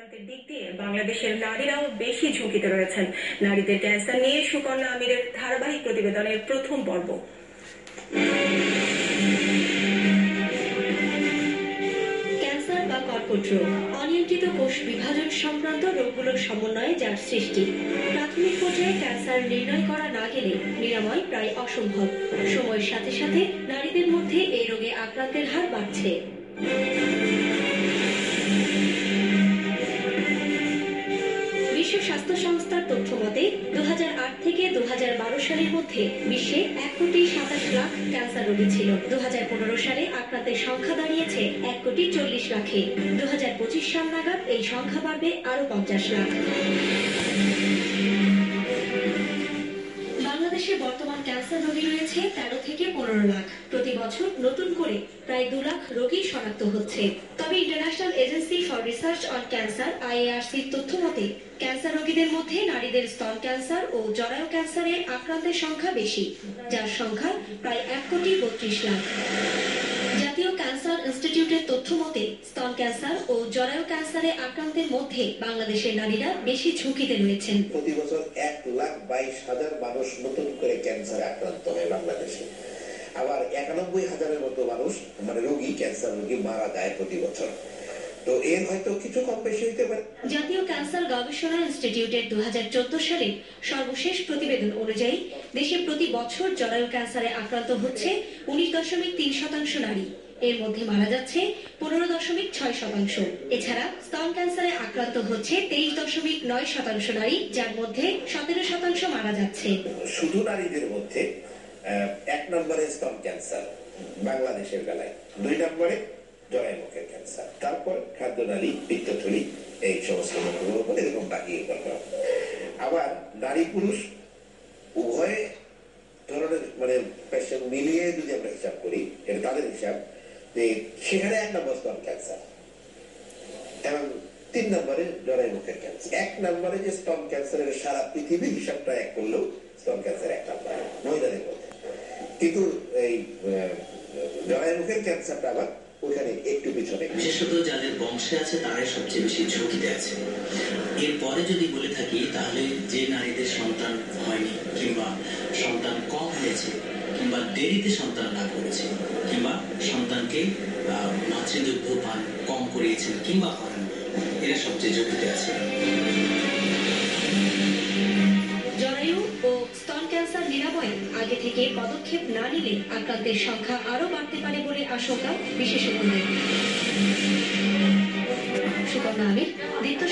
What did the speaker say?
আক্রান্তের দিক দিয়ে বাংলাদেশের নারীরাও বেশি ঝুঁকিতে রয়েছেন। নারীদের ক্যান্সার নিয়ে সুকন্যা আমিরের ধারাবাহিক প্রতিবেদনের প্রথম পর্ব। ক্যান্সার বা কর্কট রোগ অনিয়ন্ত্রিত কোষ বিভাজন সংক্রান্ত রোগগুলোর সমন্বয়ে যার সৃষ্টি। প্রাথমিক পর্যায়ে ক্যান্সার নির্ণয় করা না গেলে নিরাময় প্রায় অসম্ভব। সময়ের সাথে সাথে নারীদের মধ্যে এই রোগে আক্রান্তের হার বাড়ছে। বিশ্ব স্বাস্থ্য সংস্থার তথ্য মতে 2008 থেকে 2012 সালের মধ্যে বিশ্বে 1,27,00,000 ক্যান্সার রোগী ছিল। 2015 সালে আক্রান্তের সংখ্যা দাঁড়িয়েছে 1,40,00,000-এ। 2025 সাল নাগাদ এই সংখ্যা বাড়বে আরো 50 লাখ। বাংলাদেশে বর্তমান ক্যান্সার রোগী রয়েছে 13 থেকে 15 লাখ। প্রতি বছর নতুন করে প্রায় 2 লাখ রোগী শনাক্ত হচ্ছে। তবে international agency for research on cancer IARCর তথ্য মতে ক্যান্সার রোগীদের মধ্যে নারীদের স্তন ক্যান্সার ও জরায়ু ক্যান্সারে আক্রান্তের সংখ্যা বেশি, যার সংখ্যা প্রায় 1,32,00,000। জাতীয় ক্যান্সার ইনস্টিটিউটের তথ্য মতে স্তন ক্যান্সার ও জরায়ু ক্যান্সারে আক্রান্তের মধ্যে বাংলাদেশের নারীরা বেশি ঝুঁকিতে রয়েছেন। প্রতি বছর 1,22,000 মানুষ নতুন করে ক্যান্সারে আক্রান্ত হয় বাংলাদেশে। আবার 91,000-এর মতো মানুষ রোগী ক্যান্সার রোগী মারা যায় প্রতি বছর। তো এর হয়তো কিছু কম বেশি হতে পারে। জাতীয় ক্যান্সার গবেষণা ইনস্টিটিউটের 2014 সালের সর্বশেষ প্রতিবেদন অনুযায়ী দেশে প্রতি বছর জরায়ু ক্যান্সারে আক্রান্ত হচ্ছে 19.3% নারী। এর মধ্যে মারা যাচ্ছে 15.6%। এছাড়া স্তন ক্যান্সারে আক্রান্ত হচ্ছে 23.9% নারী, যার মধ্যে 17% মারা যাচ্ছে। শুধু নারীদের মধ্যে 1 নম্বরে স্তন ক্যান্সার বাংলাদেশের বেলায়, 2 নম্বরে জরায়ু মুখের ক্যান্সার, তারপর খাদ্যনালী, পিত্তথলি, এই সমস্ত রোগের উপর এরকম বাকি। আবার নারী পুরুষ উভয় ধরনের পেশেন্ট মিলিয়ে যদি আমরা হিসাব করি, এটা তাদের হিসাব, যে সেখানে 1 নম্বর স্তন ক্যান্সার এবং 3 নম্বরে জরায়ু মুখের ক্যান্সার। 1 নম্বরে যে স্তন ক্যান্সারের সারা পৃথিবীর হিসাবটা এক করলেও স্তন ক্যান্সার 1 নম্বর মহিলাদের মধ্যে, কিন্তু এই জরায়ু মুখের ক্যান্সারটা আবার ওখানে একটু পিছনে। বিশেষত যাদের বংশে আছে তারাই সবচেয়ে বেশি ঝুঁকিতে আছে। এরপরে যদি বলে থাকি তাহলে যে নারীদের সন্তান হয়নি কিংবা সন্তান কম হয়েছে কিংবা দেরিতে সন্তান লাভ করেছে কিংবা সন্তানকে মাতৃদুগ্ধ পান কম করিয়েছেন কিংবা করেন, এরা সবচেয়ে ঝুঁকিতে আছে। জরায়ু ও স্তন ক্যান্সার নিরাময়ে আগে থেকে পদক্ষেপ না নিলে আক্রান্তের সংখ্যা আরো বাড়তে পারে বলে আশঙ্কা বিশেষজ্ঞদের। সুকন্যা আমির, দীপ্ত।